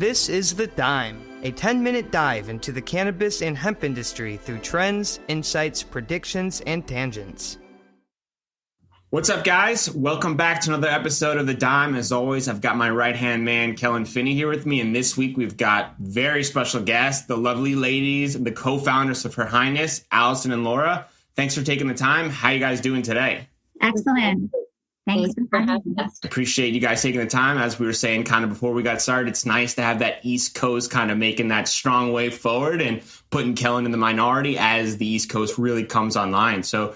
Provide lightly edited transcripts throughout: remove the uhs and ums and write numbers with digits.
This is The Dime, a 10-minute dive into the cannabis and hemp industry through trends, insights, predictions, and tangents. What's up, guys? Welcome back to another episode of The Dime. As always, I've got my right-hand man, Kellan Finney, here with me, and this week we've got very special guests, the lovely ladies, the co-founders of Her Highness, Allison and Laura. Thanks for taking the time. How you guys doing today? Excellent. Thanks for having us. Appreciate you guys taking the time. As we were saying kind of before we got started, it's nice to have that East Coast kind of making that strong way forward and putting Kellan in the minority as the East Coast really comes online. So,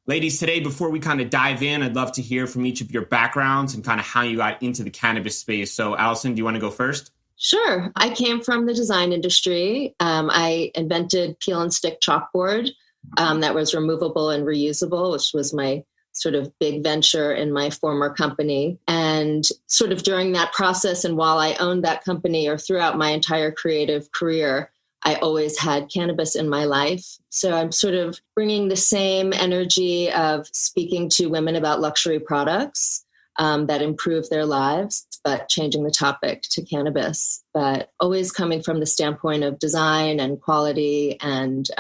ladies, today, before we kind of dive in, I'd love to hear from each of your backgrounds and kind of how you got into the cannabis space. So, Allison, do you want to go first? Sure. I came from the design industry. I invented peel and stick chalkboard that was removable and reusable, which was my sort of big venture in my former company. And sort of during that process, and while I owned that company or throughout my entire creative career, I always had cannabis in my life. So I'm sort of bringing the same energy of speaking to women about luxury products that improve their lives, but changing the topic to cannabis, but always coming from the standpoint of design and quality and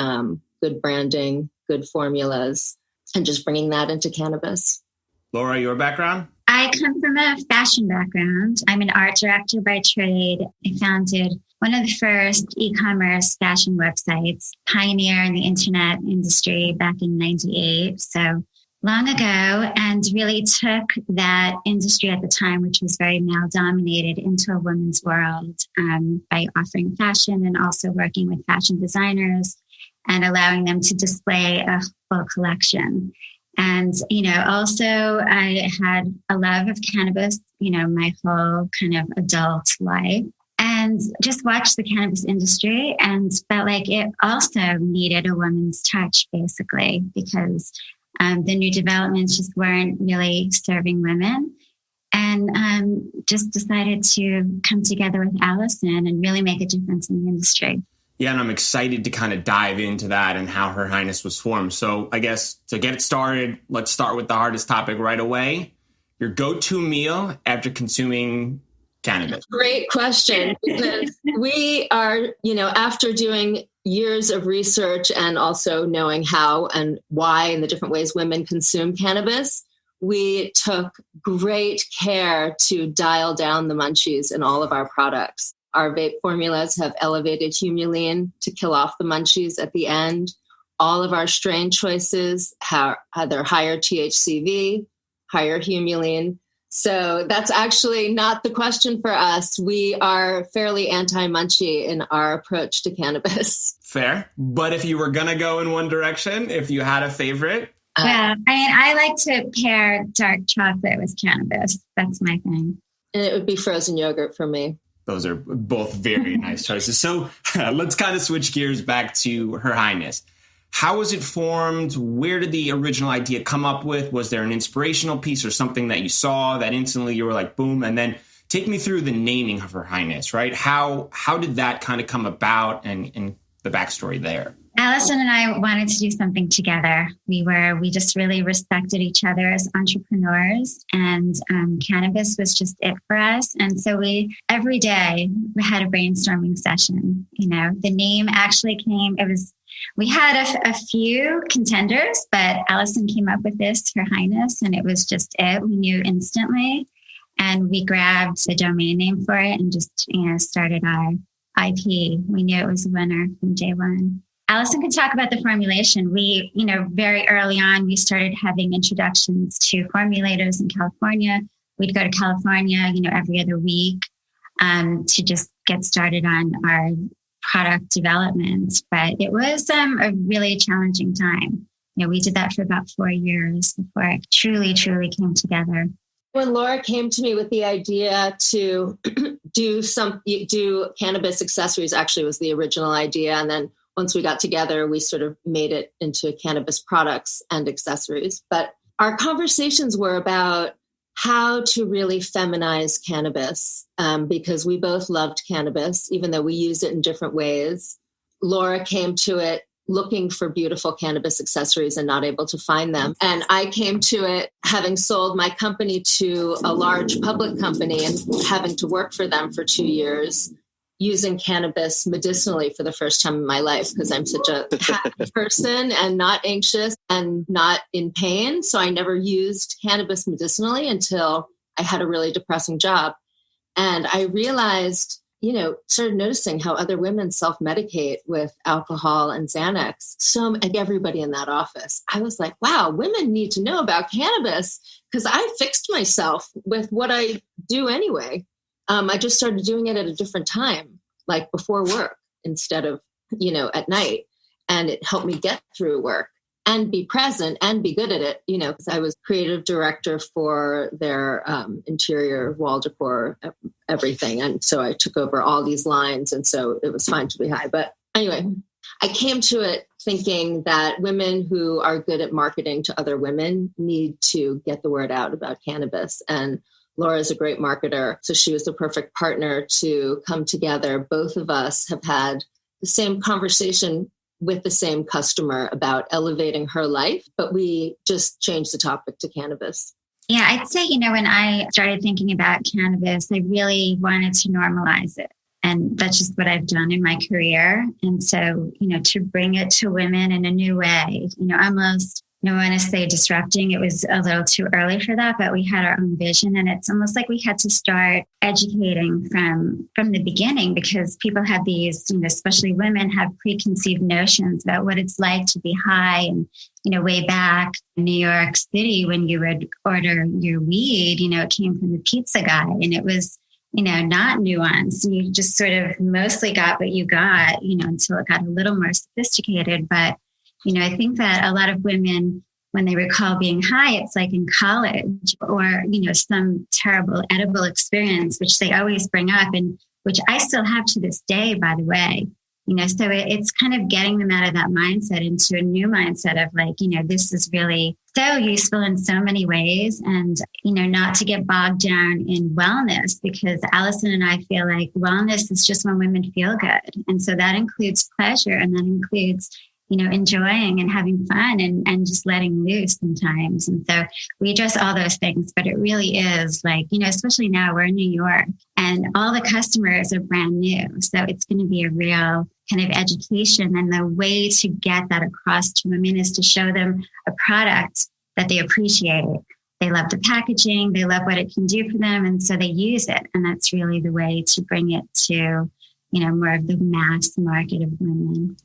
good branding, good formulas, and just bringing that into cannabis. Laura, your background? I come from a fashion background. I'm an art director by trade. I founded one of the first e-commerce fashion websites, pioneer in the internet industry back in 98, so long ago, and really took that industry at the time, which was very male-dominated, into a women's world by offering fashion and also working with fashion designers and allowing them to display a full collection. And, also I had a love of cannabis, my whole kind of adult life, and just watched the cannabis industry and felt like it also needed a woman's touch, basically, because the new developments just weren't really serving women. And just decided to come together with Allison and really make a difference in the industry. Yeah, and I'm excited to kind of dive into that and how Her Highness was formed. So I guess to get it started, let's start with the hardest topic right away. Your go-to meal after consuming cannabis. Great question, because we are, after doing years of research and also knowing how and why and the different ways women consume cannabis, we took great care to dial down the munchies in all of our products. Our vape formulas have elevated humulene to kill off the munchies at the end. All of our strain choices have either higher THCV, higher humulene. So that's actually not the question for us. We are fairly anti-munchy in our approach to cannabis. Fair. But if you were going to go in one direction, if you had a favorite? Yeah, I like to pair dark chocolate with cannabis. That's my thing. And it would be frozen yogurt for me. Those are both very nice choices. So let's kind of switch gears back to Her Highness. How was it formed? Where did the original idea come up with? Was there an inspirational piece or something that you saw that instantly you were like, boom? And then take me through the naming of Her Highness, right? How did that kind of come about and the backstory there? Allison and I wanted to do something together. We just really respected each other as entrepreneurs, and cannabis was just it for us. And so every day we had a brainstorming session. The name actually we had a few contenders, but Allison came up with this, Her Highness, and it was just it. We knew instantly, and we grabbed the domain name for it and just, started our IP. We knew it was a winner from day one. Allison could talk about the formulation. We, very early on, we started having introductions to formulators in California. We'd go to California, every other week to just get started on our product development. But it was a really challenging time. We did that for about 4 years before it truly came together. When Laura came to me with the idea to do cannabis accessories, actually was the original idea. And then once we got together, we sort of made it into cannabis products and accessories. But our conversations were about how to really feminize cannabis because we both loved cannabis, even though we used it in different ways. Laura came to it looking for beautiful cannabis accessories and not able to find them. And I came to it having sold my company to a large public company and having to work for them for 2 years using cannabis medicinally for the first time in my life because I'm such a happy person and not anxious and not in pain. So I never used cannabis medicinally until I had a really depressing job. And I realized, started noticing how other women self-medicate with alcohol and Xanax. So like everybody in that office, I was like, wow, women need to know about cannabis because I fixed myself with what I do anyway. I just started doing it at a different time, like before work instead of, at night. And it helped me get through work and be present and be good at it, because I was creative director for their interior wall decor, everything. And so I took over all these lines. And so it was fine to be high. But anyway, I came to it thinking that women who are good at marketing to other women need to get the word out about cannabis. And Laura's a great marketer, so she was the perfect partner to come together. Both of us have had the same conversation with the same customer about elevating her life, but we just changed the topic to cannabis. Yeah, I'd say, when I started thinking about cannabis, I really wanted to normalize it. And that's just what I've done in my career. And so, to bring it to women in a new way, almost, I want to say disrupting, it was a little too early for that, but we had our own vision. And it's almost like we had to start educating from the beginning because people had these, especially women have preconceived notions about what it's like to be high. And, way back in New York City, when you would order your weed, it came from the pizza guy and it was, not nuanced. You just sort of mostly got what you got, until it got a little more sophisticated. But I think that a lot of women, when they recall being high, it's like in college or, some terrible edible experience, which they always bring up and which I still have to this day, by the way. So it's kind of getting them out of that mindset into a new mindset of like, this is really so useful in so many ways and, not to get bogged down in wellness because Allison and I feel like wellness is just when women feel good. And so that includes pleasure and that includes enjoying and having fun and just letting loose sometimes. And so we address all those things, but it really is like, especially now we're in New York and all the customers are brand new. So it's going to be a real kind of education. And the way to get that across to women is to show them a product that they appreciate. They love the packaging. They love what it can do for them. And so they use it. And that's really the way to bring it to, more of the mass market of women.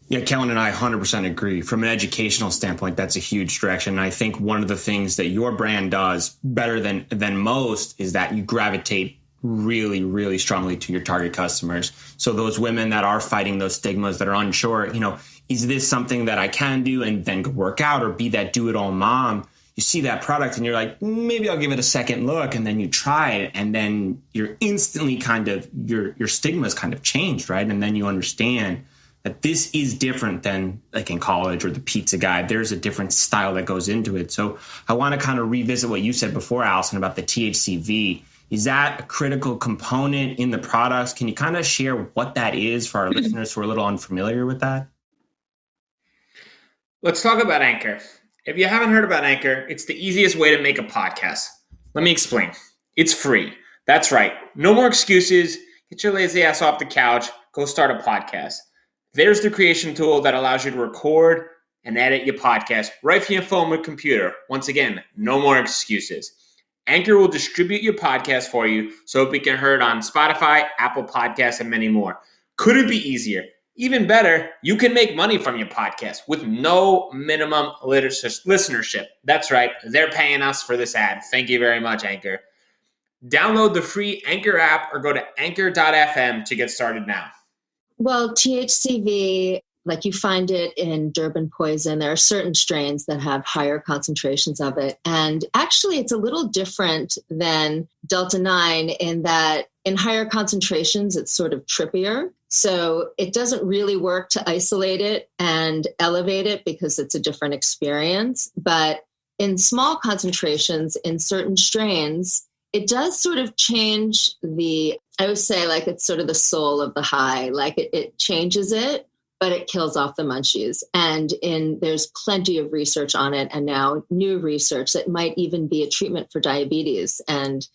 Yeah, Kellan and I 100% agree. From an educational standpoint, that's a huge direction. And I think one of the things that your brand does better than most is that you gravitate really, really strongly to your target customers. So those women that are fighting those stigmas, that are unsure, is this something that I can do and then go work out or be that do-it-all mom? You see that product and you're like, maybe I'll give it a second look. And then you try it and then you're instantly kind of, your stigma is kind of changed, right? And then you understand that this is different than like in college or the pizza guy. There's a different style that goes into it. So I want to kind of revisit what you said before, Allison, about the THCV. Is that a critical component in the products? Can you kind of share what that is for our listeners who are a little unfamiliar with that? Let's talk about Anchor. If you haven't heard about Anchor, it's the easiest way to make a podcast. Let me explain. It's free. That's right. No more excuses. Get your lazy ass off the couch. Go start a podcast. There's the creation tool that allows you to record and edit your podcast right from your phone or computer. Once again, no more excuses. Anchor will distribute your podcast for you so it can be heard on Spotify, Apple Podcasts, and many more. Could it be easier? Even better, you can make money from your podcast with no minimum listenership. That's right. They're paying us for this ad. Thank you very much, Anchor. Download the free Anchor app or go to anchor.fm to get started now. Well, THCV, like you find it in Durban poison, there are certain strains that have higher concentrations of it. And actually, it's a little different than Delta-9 in that in higher concentrations, it's sort of trippier. So it doesn't really work to isolate it and elevate it because it's a different experience. But in small concentrations, in certain strains, it does sort of change I would say like it's sort of the soul of the high, like it changes it but it kills off the munchies. And there's plenty of research on it, and now new research that might even be a treatment for diabetes. And,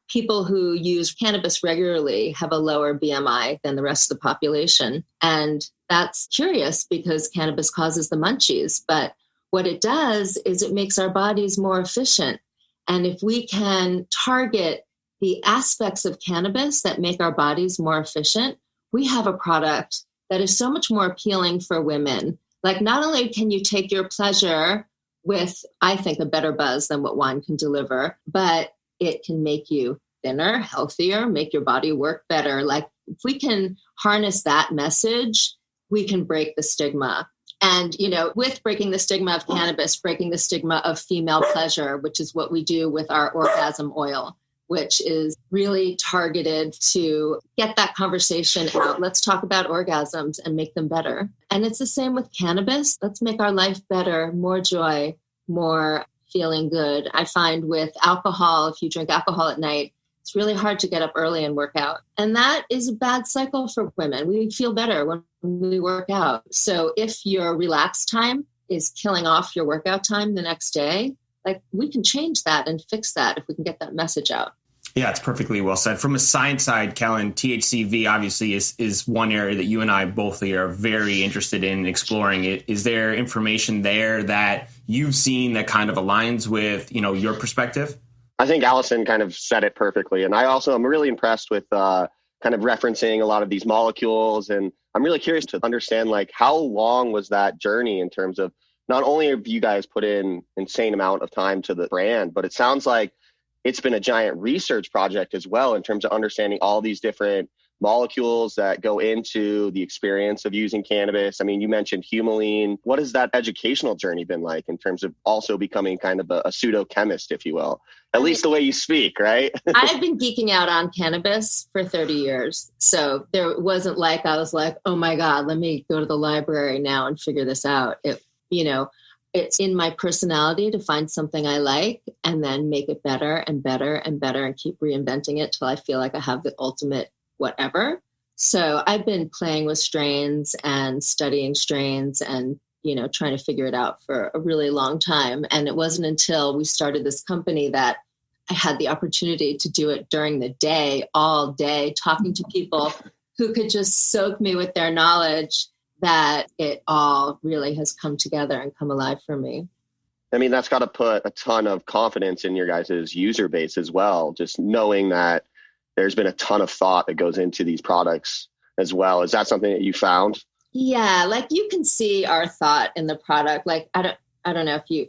people who use cannabis regularly have a lower BMI than the rest of the population. And that's curious because cannabis causes the munchies. But what it does is it makes our bodies more efficient. And if we can target the aspects of cannabis that make our bodies more efficient, we have a product that is so much more appealing for women. Like, not only can you take your pleasure with, I think, a better buzz than what wine can deliver, but it can make you thinner, healthier, make your body work better. Like, if we can harness that message, we can break the stigma. And, with breaking the stigma of cannabis, breaking the stigma of female pleasure, which is what we do with our orgasm oil, which is really targeted to get that conversation out. Let's talk about orgasms and make them better. And it's the same with cannabis. Let's make our life better, more joy, more feeling good. I find with alcohol, if you drink alcohol at night, it's really hard to get up early and work out. And that is a bad cycle for women. We feel better when we work out. So if your relaxed time is killing off your workout time the next day, like, we can change that and fix that if we can get that message out. Yeah, it's perfectly well said. From a science side, Kellan, THCV obviously is one area that you and I both are very interested in exploring. Is there information there that you've seen that kind of aligns with, your perspective? I think Allison kind of said it perfectly. And I also am really impressed with kind of referencing a lot of these molecules. And I'm really curious to understand, like, how long was that journey in terms of not only have you guys put in insane amount of time to the brand, but it sounds like it's been a giant research project as well in terms of understanding all these different molecules that go into the experience of using cannabis. I mean, you mentioned humulene. What has that educational journey been like in terms of also becoming kind of a pseudo chemist, if you will? At least the way you speak, right? I've been geeking out on cannabis for 30 years. So there wasn't like, I was like, oh my God, let me go to the library now and figure this out. It's in my personality to find something I like and then make it better and better and better and keep reinventing it till I feel like I have the ultimate whatever. So I've been playing with strains and studying strains and, trying to figure it out for a really long time. And it wasn't until we started this company that I had the opportunity to do it during the day, all day, talking to people who could just soak me with their knowledge, that it all really has come together and come alive for me. I mean, that's got to put a ton of confidence in your guys' user base as well. Just knowing that there's been a ton of thought that goes into these products as well. Is that something that you found? Yeah, like, you can see our thought in the product. Like, I don't know if you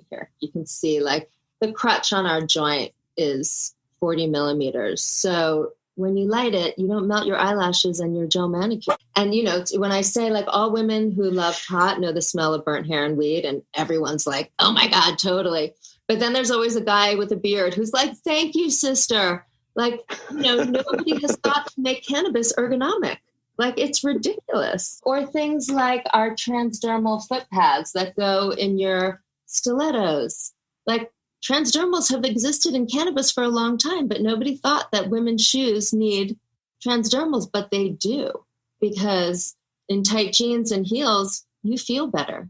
can see, like, the crutch on our joint is 40 millimeters. So when you light it, you don't melt your eyelashes and your gel manicure. And, when I say, like, all women who love pot know the smell of burnt hair and weed, and everyone's like, oh my God, totally. But then there's always a guy with a beard who's like, thank you, sister. Like, nobody has thought to make cannabis ergonomic. Like, it's ridiculous. Or things like our transdermal foot pads that go in your stilettos. Like, transdermals have existed in cannabis for a long time, but nobody thought that women's shoes need transdermals, but they do, because in tight jeans and heels, you feel better.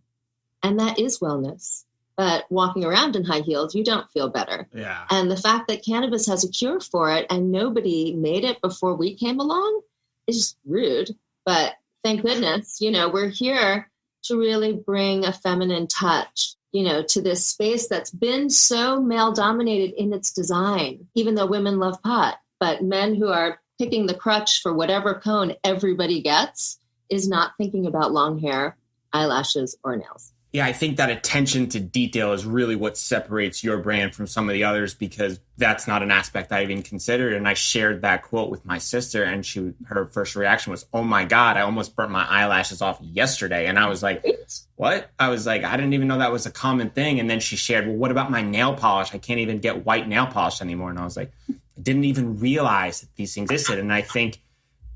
And that is wellness. But walking around in high heels, you don't feel better. Yeah. And the fact that cannabis has a cure for it and nobody made it before we came along is rude. But thank goodness, we're here to really bring a feminine touch, to this space that's been so male dominated in its design, even though women love pot. But men who are picking the crutch for whatever cone everybody gets is not thinking about long hair, eyelashes, or nails. Yeah, I think that attention to detail is really what separates your brand from some of the others, because that's not an aspect I even considered. And I shared that quote with my sister, and her first reaction was, oh my God, I almost burnt my eyelashes off yesterday. And I was like, what? I was like, I didn't even know that was a common thing. And then she shared, well, what about my nail polish? I can't even get white nail polish anymore. And I was like, I didn't even realize that these things existed. And I think,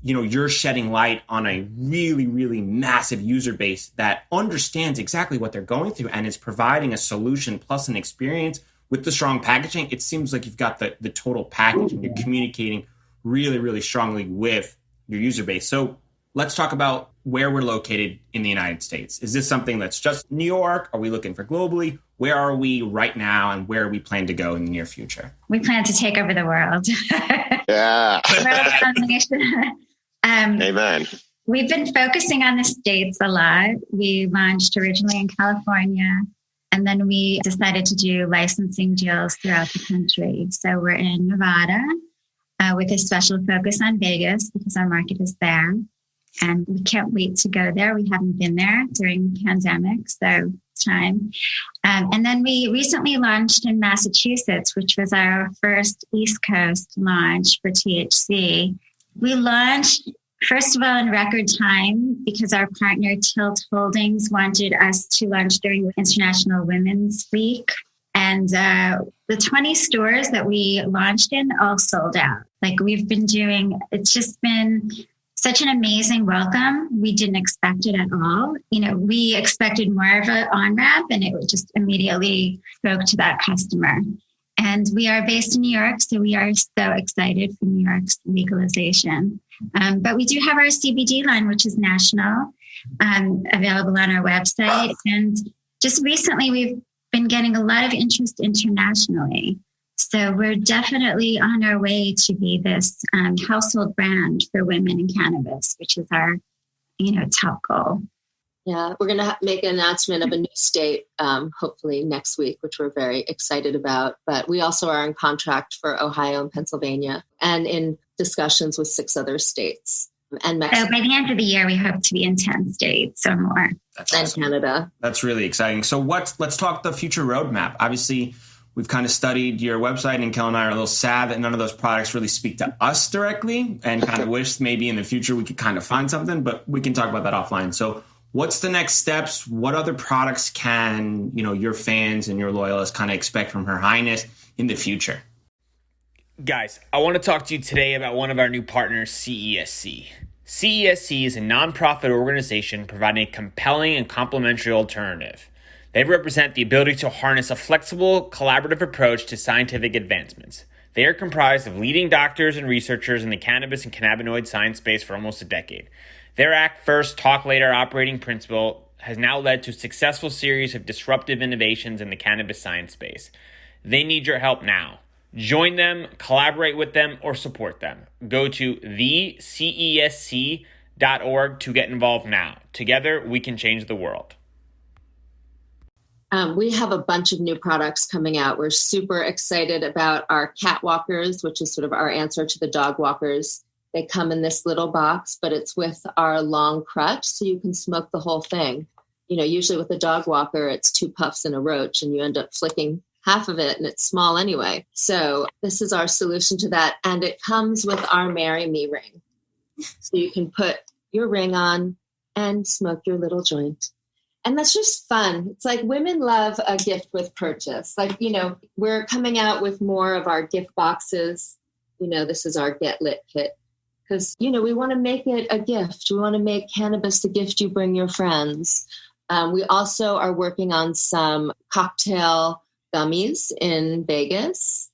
you're shedding light on a really, really massive user base that understands exactly what they're going through and is providing a solution plus an experience with the strong packaging. It seems like you've got the total package and you're communicating really, really strongly with your user base. So let's talk about where we're located in the United States. Is this something that's just New York? Are we looking for globally? Where are we right now, and where we plan to go in the near future? We plan to take over the world. Yeah. World domination. Amen. We've been focusing on the States a lot. We launched originally in California, and then we decided to do licensing deals throughout the country. So we're in Nevada with a special focus on Vegas because our market is there. And we can't wait to go there. We haven't been there during the pandemic, so it's time. And then we recently launched in Massachusetts, which was our first East Coast launch for THC. We launched, first of all, in record time because our partner Tilt Holdings wanted us to launch during International Women's Week. And the 20 stores that we launched in all sold out. Like we've been doing, it's just been such an amazing welcome. We didn't expect it at all. You know, we expected more of an on-ramp and it just immediately spoke to that customer. And we are based in New York, so we are so excited for New York's legalization. But we do have our CBD line, which is national, available on our website. And just recently, we've been getting a lot of interest internationally. So we're definitely on our way to be this household brand for women in cannabis, which is our, top goal. Yeah, we're going to make an announcement of a new state, hopefully next week, which we're very excited about. But we also are in contract for Ohio and Pennsylvania and in discussions with 6 other states and Mexico. So by the end of the year, we hope to be in 10 states or more. That's and awesome. Canada. That's really exciting. So let's talk the future roadmap. Obviously, we've kind of studied your website, and Kellan and I are a little sad that none of those products really speak to us directly, and kind of wish maybe in the future we could kind of find something, but we can talk about that offline. So what's the next steps? What other products can, your fans and your loyalists kind of expect from Her Highness in the future? Guys, I want to talk to you today about one of our new partners, CESC. CESC is a nonprofit organization providing a compelling and complementary alternative. They represent the ability to harness a flexible, collaborative approach to scientific advancements. They are comprised of leading doctors and researchers in the cannabis and cannabinoid science space for almost a decade. Their act first, talk later operating principle has now led to a successful series of disruptive innovations in the cannabis science space. They need your help now. Join them, collaborate with them, or support them. Go to thecesc.org to get involved now. Together, we can change the world. We have a bunch of new products coming out. We're super excited about our cat walkers, which is sort of our answer to the dog walkers. They come in this little box, but it's with our long crutch, so you can smoke the whole thing. Usually with a dog walker, it's 2 puffs and a roach, and you end up flicking half of it, and it's small anyway. So this is our solution to that, and it comes with our Marry Me ring. So you can put your ring on and smoke your little joint. And that's just fun. It's like women love a gift with purchase. Like, we're coming out with more of our gift boxes. This is our Get Lit kit. Because, we want to make it a gift. We want to make cannabis the gift you bring your friends. We also are working on some cocktail gummies in Vegas.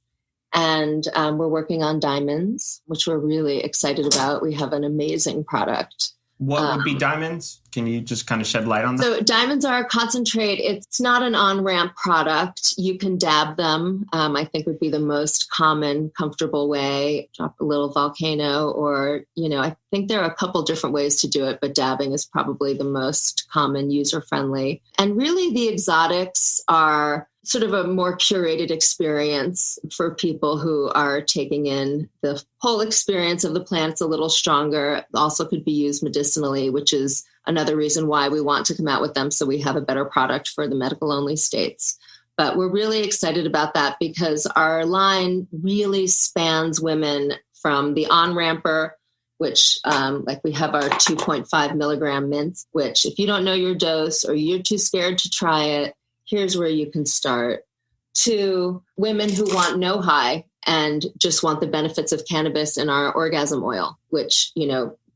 And we're working on diamonds, which we're really excited about. We have an amazing product. What would be diamonds? Can you just kind of shed light on that? So diamonds are a concentrate. It's not an on-ramp product. You can dab them. I think would be the most common, comfortable way. Drop a little volcano or, I think there are a couple different ways to do it, but dabbing is probably the most common, user-friendly. And really the exotics are sort of a more curated experience for people who are taking in the whole experience of the plant. It's a little stronger. Also could be used medicinally, which is another reason why we want to come out with them, so we have a better product for the medical-only states. But we're really excited about that because our line really spans women from the on-ramper, which like we have our 2.5 milligram mints, which if you don't know your dose or you're too scared to try it, here's where you can start, to women who want no high and just want the benefits of cannabis in our orgasm oil, which,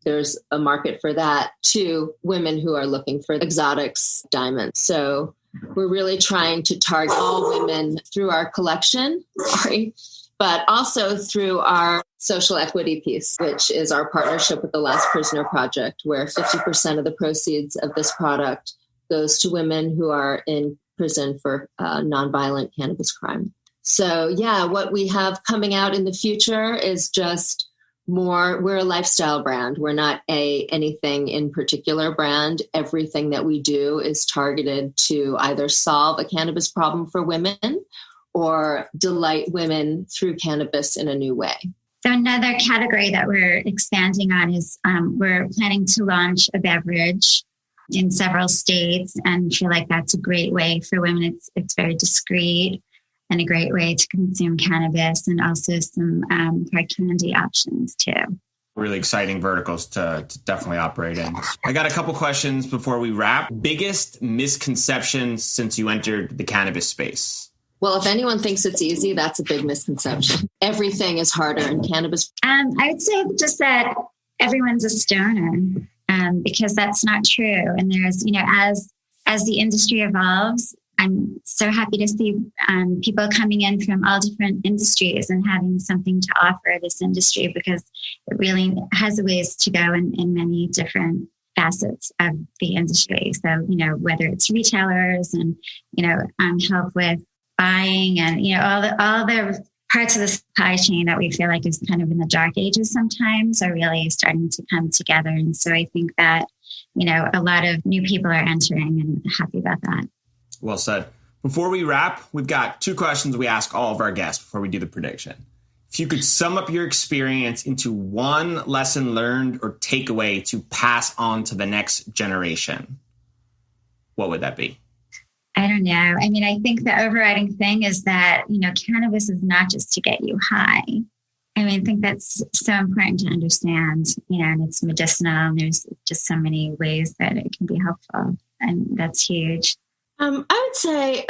there's a market for that, to women who are looking for exotics, diamonds. So we're really trying to target all women through our collection. but also through our social equity piece, which is our partnership with the Last Prisoner Project, where 50% of the proceeds of this product goes to women who are in prison for nonviolent cannabis crime. So yeah, what we have coming out in the future is just more, we're a lifestyle brand. We're not anything in particular brand. Everything that we do is targeted to either solve a cannabis problem for women or delight women through cannabis in a new way. So another category that we're expanding on is we're planning to launch a beverage in several states, and feel like that's a great way for women. It's very discreet and a great way to consume cannabis, and also some hard candy options too. Really exciting verticals to definitely operate in. I got a couple questions before we wrap. Biggest misconception since you entered the cannabis space? Well, if anyone thinks it's easy, that's a big misconception. Everything is harder in cannabis. I would say just that everyone's a stoner, because that's not true. And there's, as the industry evolves, I'm so happy to see people coming in from all different industries and having something to offer this industry, because it really has ways to go in many different facets of the industry. So, whether it's retailers and, help with buying and, all the parts of the supply chain that we feel like is kind of in the dark ages sometimes are really starting to come together. And so I think that, a lot of new people are entering, and happy about that. Well said. Before we wrap, we've got 2 questions we ask all of our guests before we do the prediction. If you could sum up your experience into one lesson learned or takeaway to pass on to the next generation, what would that be? I don't know. I think the overriding thing is that, cannabis is not just to get you high. I think that's so important to understand, and it's medicinal, and there's just so many ways that it can be helpful. And that's huge. I would say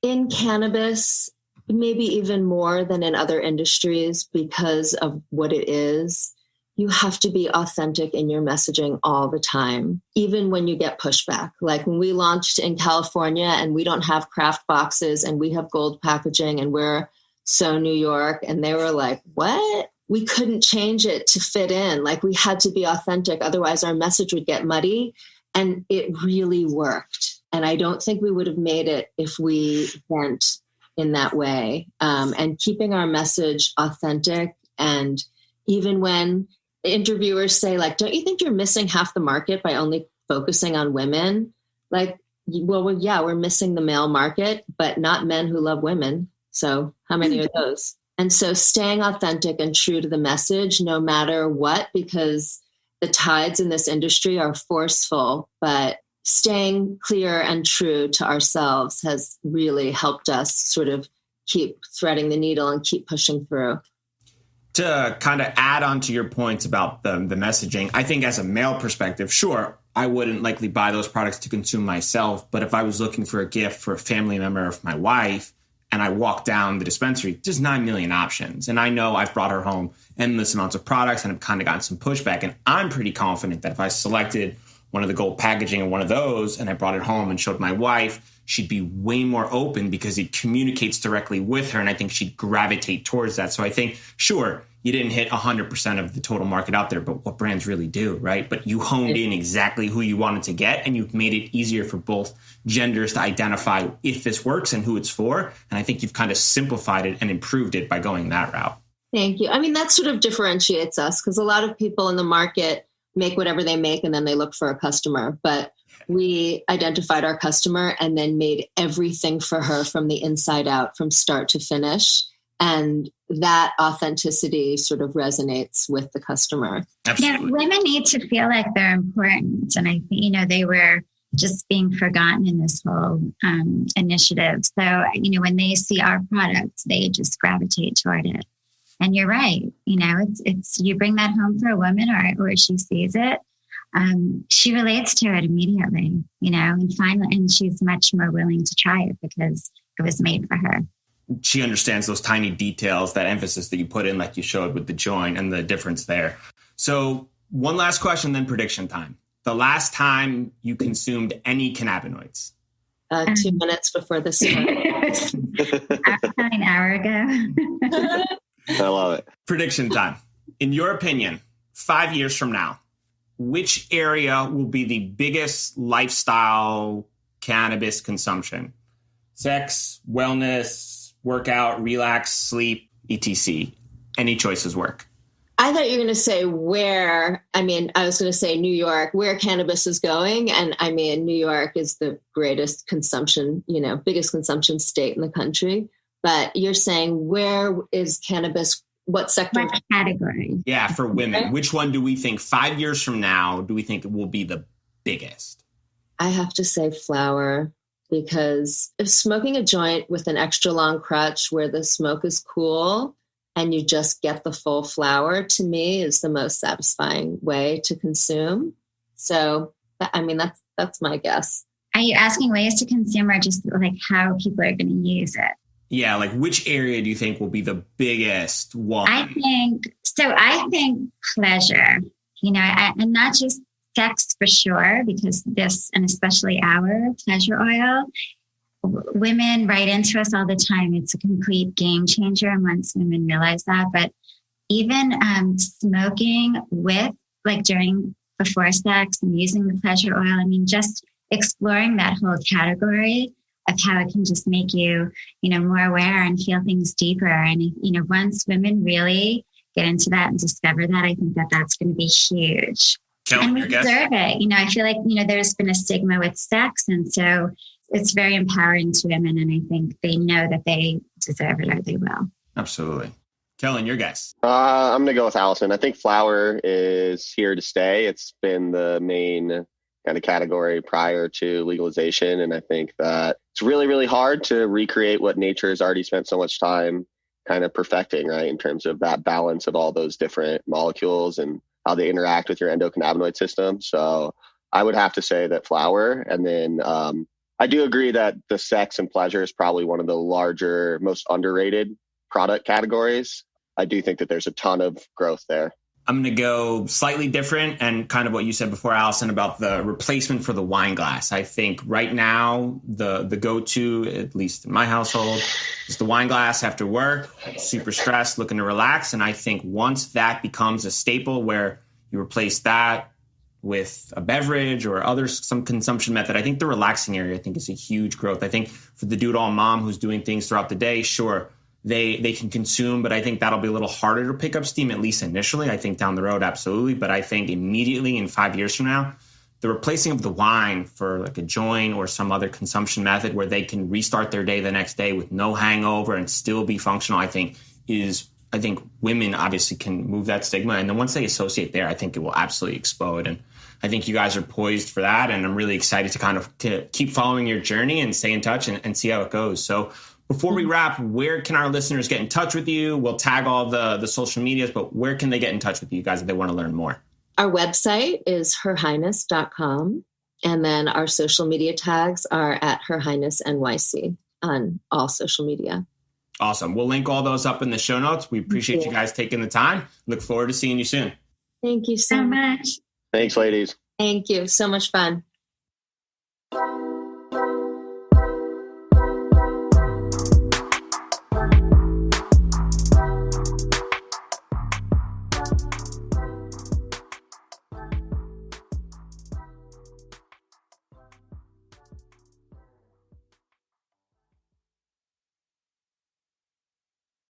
in cannabis, maybe even more than in other industries, because of what it is, you have to be authentic in your messaging all the time, even when you get pushback. Like when we launched in California and we don't have craft boxes and we have gold packaging and we're so New York, and they were like, what? We couldn't change it to fit in. Like we had to be authentic. Otherwise our message would get muddy, and it really worked. And I don't think we would have made it if we went in that way. And keeping our message authentic. And even when interviewers say, like, don't you think you're missing half the market by only focusing on women? Like, well, yeah, we're missing the male market, but not men who love women. So how many are those? And so staying authentic and true to the message, no matter what, because the tides in this industry are forceful, but staying clear and true to ourselves has really helped us sort of keep threading the needle and keep pushing through. To kind of add on to your points about the messaging, I think as a male perspective, sure, I wouldn't likely buy those products to consume myself. But if I was looking for a gift for a family member of my wife and I walk down the dispensary, there's 9 million options. And I know I've brought her home endless amounts of products and I've kind of gotten some pushback. And I'm pretty confident that if I selected one of the gold packaging and one of those and I brought it home and showed my wife, she'd be way more open because it communicates directly with her. And I think she'd gravitate towards that. So I think, sure, you didn't hit 100% of the total market out there, but what brands really do, right? But you honed in exactly who you wanted to get, and you've made it easier for both genders to identify if this works and who it's for. And I think you've kind of simplified it and improved it by going that route. Thank you. That sort of differentiates us, because a lot of people in the market make whatever they make and then they look for a customer. But we identified our customer and then made everything for her from the inside out, from start to finish. And that authenticity sort of resonates with the customer. Absolutely. Yeah, women need to feel like they're important. And I think, they were just being forgotten in this whole initiative. So, when they see our products, they just gravitate toward it. And you're right. It's you bring that home for a woman or she sees it. She relates to it immediately, and she's much more willing to try it because it was made for her. She understands those tiny details, that emphasis that you put in, like you showed with the joint and the difference there. So one last question, then prediction time. The last time you consumed any cannabinoids? 2 minutes before the start. About an hour ago. I love it. Prediction time. In your opinion, 5 years from now, which area will be the biggest lifestyle cannabis consumption? Sex, wellness, workout, relax, sleep, etc. Any choices work. I thought you were going to say where. I was going to say New York, where cannabis is going. And New York is the greatest consumption, biggest consumption state in the country. But you're saying where is cannabis? What sector? What category? Yeah, for women. Which one do we think 5 years from now, do we think it will be the biggest? I have to say flower, because if smoking a joint with an extra long crutch where the smoke is cool and you just get the full flower, to me is the most satisfying way to consume. So, that's my guess. Are you asking ways to consume or just like how people are going to use it? Yeah, like which area do you think will be the biggest one? I think pleasure, and not just sex for sure, because this, and especially our pleasure oil, women write into us all the time. It's a complete game changer. And once women realize that, but even smoking before sex and using the pleasure oil, just exploring that whole category of how it can just make you, more aware and feel things deeper. And, once women really get into that and discover that, I think that that's going to be huge. Kellan, and we deserve it. I feel like, there's been a stigma with sex. And so it's very empowering to women. And I think they know that they deserve it or they will. Absolutely. Kellan, your guess? I'm going to go with Allison. I think flower is here to stay. It's been the main kind of category prior to legalization. And I think that it's really, really hard to recreate what nature has already spent so much time kind of perfecting, right? In terms of that balance of all those different molecules and how they interact with your endocannabinoid system. So I would have to say that flower. And then I do agree that the sex and pleasure is probably one of the larger, most underrated product categories. I do think that there's a ton of growth there. I'm going to go slightly different and kind of what you said before, Allison, about the replacement for the wine glass. I think right now, the go-to, at least in my household, is the wine glass after work, super stressed, looking to relax. And I think once that becomes a staple where you replace that with a beverage or some consumption method, I think the relaxing area, is a huge growth. I think for the do-it-all mom who's doing things throughout the day, sure, they can consume, but I think that'll be a little harder to pick up steam, at least initially. I think down the road, absolutely. But I think immediately in 5 years from now, the replacing of the wine for like a joint or some other consumption method where they can restart their day the next day with no hangover and still be functional, I think women obviously can move that stigma. And then once they associate there, I think it will absolutely explode. And I think you guys are poised for that. And I'm really excited to keep following your journey and stay in touch and see how it goes. So before we wrap, where can our listeners get in touch with you? We'll tag all the social medias, but where can they get in touch with you guys if they want to learn more? Our website is herhighness.com. And then our social media tags are at Her Highness NYC on all social media. Awesome. We'll link all those up in the show notes. We appreciate you guys taking the time. Look forward to seeing you soon. Thank you so much. Thanks, ladies. Thank you. So much fun.